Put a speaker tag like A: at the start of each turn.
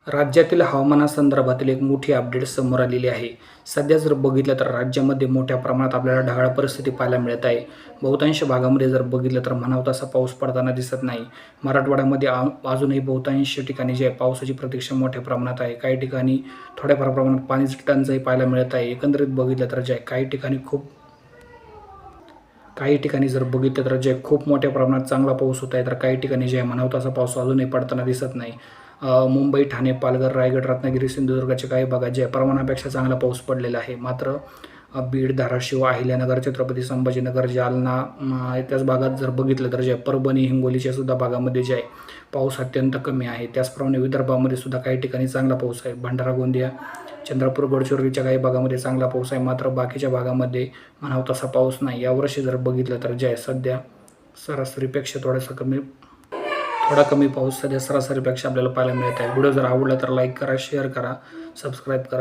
A: राज्यातील हवामानासंदर्भातील एक मोठी अपडेट समोर आलेली आहे. सध्या जर बघितलं तर राज्यामध्ये मोठ्या प्रमाणात आपल्याला ढगाळ परिस्थिती पाहायला मिळत आहे. बहुतांश भागामध्ये जर बघितलं तर म्हणावं तसा पाऊस पडताना दिसत नाही. मराठवाड्यामध्ये अजूनही बहुतांश ठिकाणी जे आहे पावसाची प्रतीक्षा मोठ्या प्रमाणात आहे. काही ठिकाणी थोड्याफार प्रमाणात पाण्याची टंचाई पाहायला मिळत आहे. एकंदरीत बघितलं तर जे आहे काही ठिकाणी जर बघितलं तर जे खूप मोठ्या प्रमाणात चांगला पाऊस होत आहे, तर काही ठिकाणी जे आहे म्हणावं तसा पाऊस अजूनही पडताना दिसत नाही. मुंबई, ठाणे, पालघर, रायगड, रत्नागिरी, सिंधुदुर्गाच्या काही भागात जे आहे प्रमाणापेक्षा चांगला पाऊस पडलेला आहे. मात्र बीड, धाराशिव, अहिल्यानगर, छत्रपती संभाजीनगर, जालना त्याच भागात जर बघितलं तर जे परभणी, हिंगोलीच्या सुद्धा भागामध्ये जे आहे पाऊस अत्यंत कमी आहे. त्याचप्रमाणे विदर्भामध्ये सुद्धा काही ठिकाणी चांगला पाऊस आहे. भंडारा, गोंदिया, चंद्रपूर, गडचिरोलीच्या काही भागामध्ये चांगला पाऊस आहे. मात्र बाकीच्या भागामध्ये म्हणावं तसा पाऊस नाही. यावर्षी जर बघितलं तर जे आहे सध्या सरासरीपेक्षा थोडा कमी पाऊस सध्या सरासरीपेक्षा आपल्याला पाहायला मिळत आहे. व्हिडिओ जर आवडला तर लाईक करा, शेअर करा, सबस्क्राईब करा.